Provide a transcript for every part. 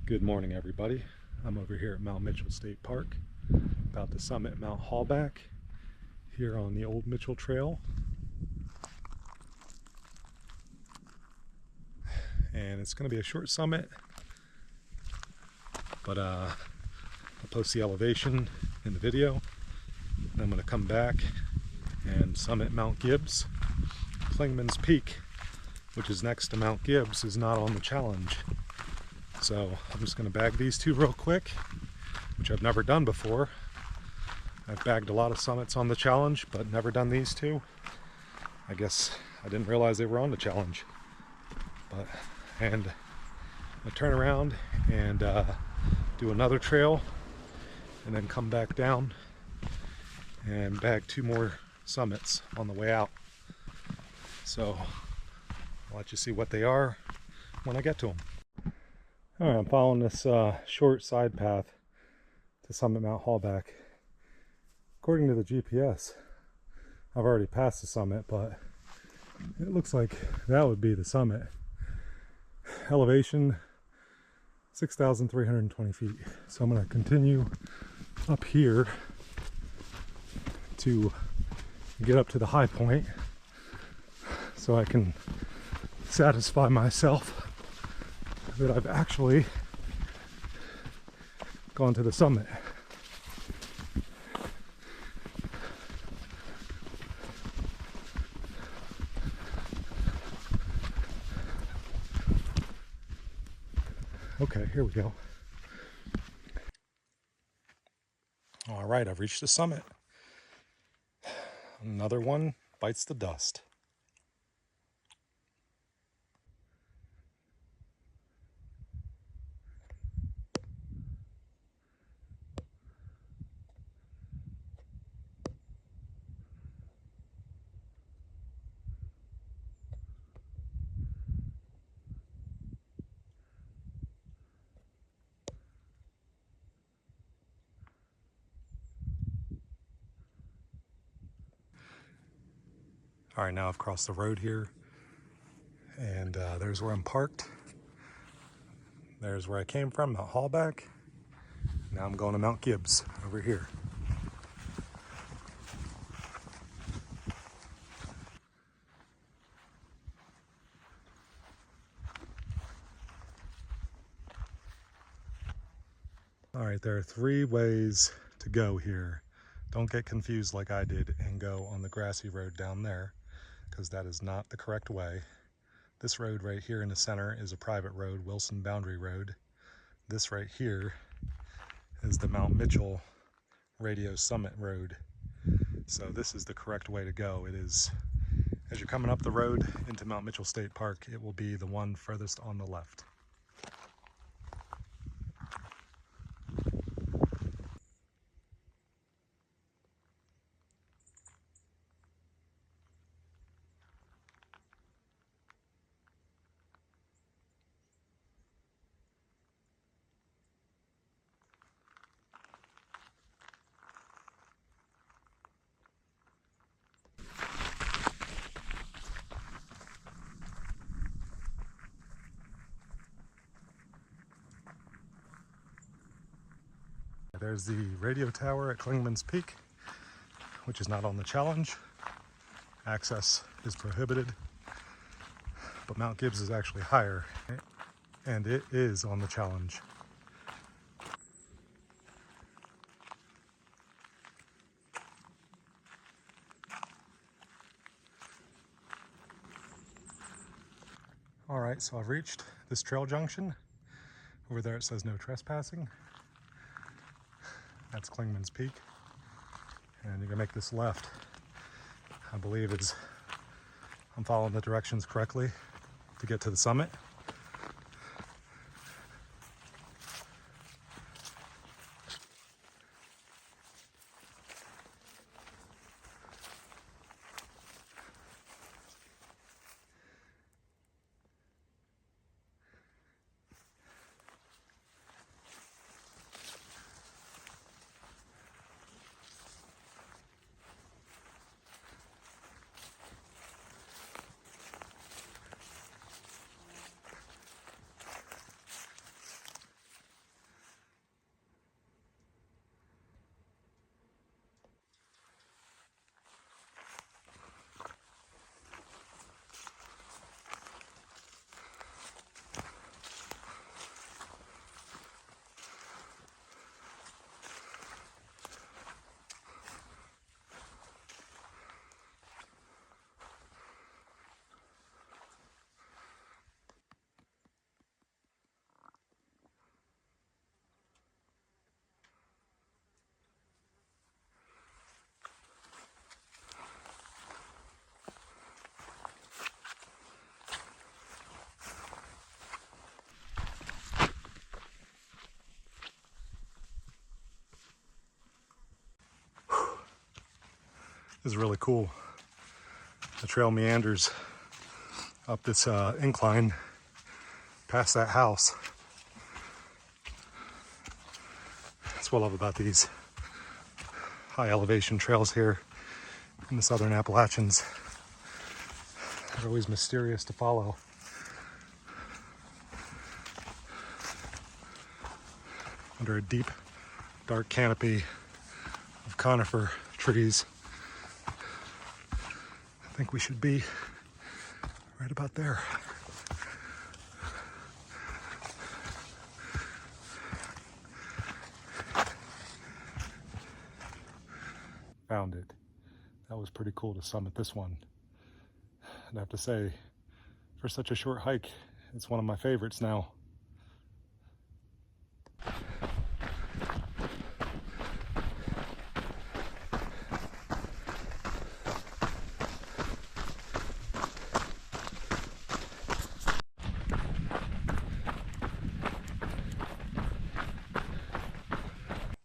Good morning, everybody. I'm over here at Mount Mitchell State Park, about to summit Mount Hallback here on the Old Mitchell Trail. And it's going to be a short summit, but I'll post the elevation in the video. Then I'm going to come back and summit Mount Gibbes. Clingman's Peak, which is next to Mount Gibbes, is not on the challenge. So I'm just going to bag these two real quick, which I've never done before. I've bagged a lot of summits on the challenge, but never done these two. I guess I didn't realize they were on the challenge. And I turn around and do another trail, and then come back down and bag two more summits on the way out. So I'll let you see what they are when I get to them. All right, I'm following this short side path to summit Mount Hallback. According to the GPS, I've already passed the summit, but it looks like that would be the summit. Elevation 6,320 feet. So I'm going to continue up here to get up to the high point so I can satisfy myself that I've actually gone to the summit. Okay, here we go. All right, I've reached the summit. Another one bites the dust. All right, now I've crossed the road here, and there's where I'm parked. There's where I came from, Mount Hallback. Now I'm going to Mount Gibbes over here. All right, there are three ways to go here. Don't get confused like I did and go on the grassy road down there, because that is not the correct way. This road right here in the center is a private road, Wilson Boundary Road. This right here is the Mount Mitchell Radio Summit Road. So this is the correct way to go. It is, as you're coming up the road into Mount Mitchell State Park, it will be the one furthest on the left. There's the radio tower at Clingman's Peak, which is not on the challenge. Access is prohibited, but Mount Gibbes is actually higher, and it is on the challenge. All right, so I've reached this trail junction. Over there it says no trespassing. That's Clingman's Peak. And you're gonna make this left. I believe I'm following the directions correctly to get to the summit. This is really cool. The trail meanders up this incline past that house. That's what I love about these high elevation trails here in the southern Appalachians. They're always mysterious to follow. Under a deep, dark canopy of conifer trees. I think we should be right about there. Found it. That was pretty cool to summit this one. And I have to say, for such a short hike, it's one of my favorites now.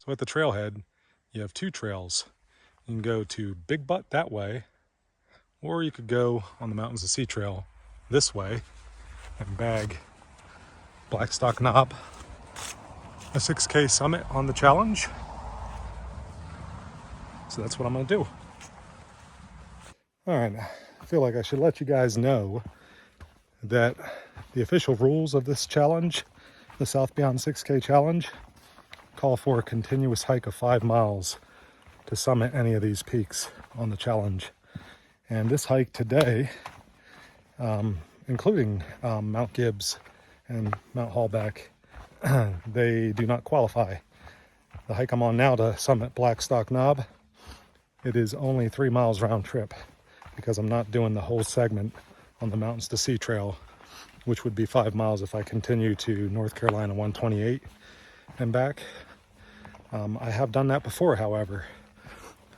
So at the trailhead, you have two trails. You can go to Big Butt that way, or you could go on the Mountains to Sea Trail this way and bag Blackstock Knob, a 6K summit on the challenge. So that's what I'm gonna do. All right, I feel like I should let you guys know that the official rules of this challenge, the South Beyond 6K challenge, call for a continuous hike of 5 miles to summit any of these peaks on the challenge. And this hike today, including Mount Gibbes and Mount Hallback, they do not qualify. The hike I'm on now to summit Blackstock Knob, it is only 3 miles round trip because I'm not doing the whole segment on the Mountains to Sea Trail, which would be 5 miles if I continue to North Carolina 128 and back. I have done that before, however.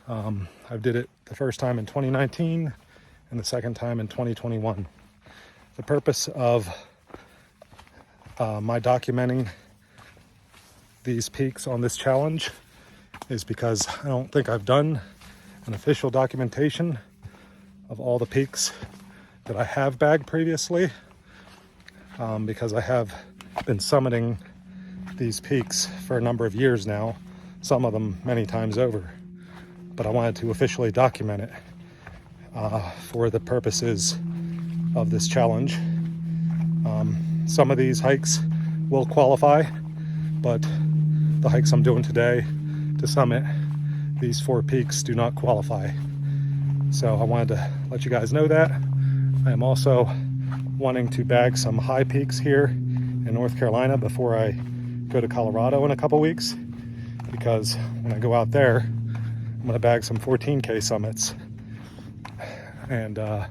I did it the first time in 2019 and the second time in 2021. The purpose of my documenting these peaks on this challenge is because I don't think I've done an official documentation of all the peaks that I have bagged previously, because I have been summiting these peaks for a number of years now, some of them many times over. But I wanted to officially document it for the purposes of this challenge. Some of these hikes will qualify, but the hikes I'm doing today to summit these 4 peaks do not qualify. So I wanted to let you guys know that. I am also wanting to bag some high peaks here in North Carolina before I go to Colorado in a couple weeks, because when I go out there, I'm going to bag some 14K summits. And I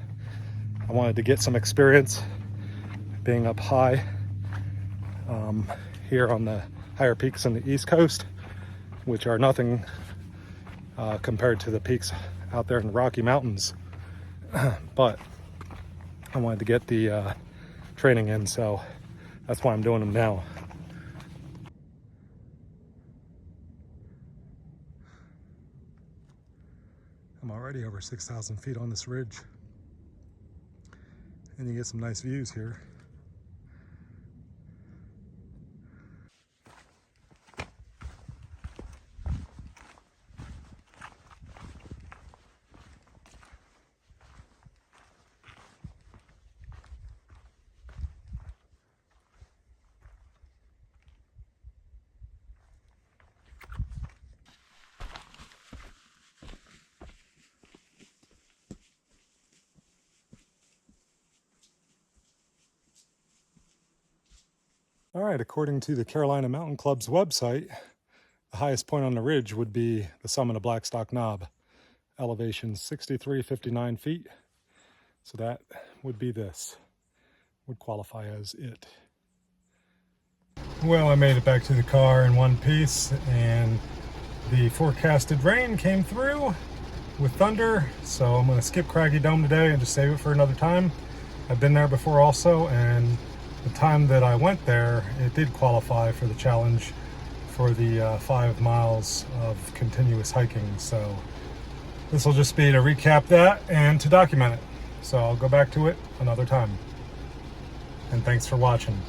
wanted to get some experience being up high here on the higher peaks in the East Coast, which are nothing compared to the peaks out there in the Rocky Mountains. But I wanted to get the training in, so that's why I'm doing them now. I'm already over 6,000 feet on this ridge, and you get some nice views here. All right, according to the Carolina Mountain Club's website, the highest point on the ridge would be the summit of Blackstock Knob, elevation 6,359 feet. So that would be this, would qualify as it. Well, I made it back to the car in one piece, and the forecasted rain came through with thunder, so I'm going to skip Craggy Dome today and just save it for another time. I've been there before also, and the time that I went there, it did qualify for the challenge for the 5 miles of continuous hiking. So this will just be to recap that and to document it. So I'll go back to it another time. And thanks for watching.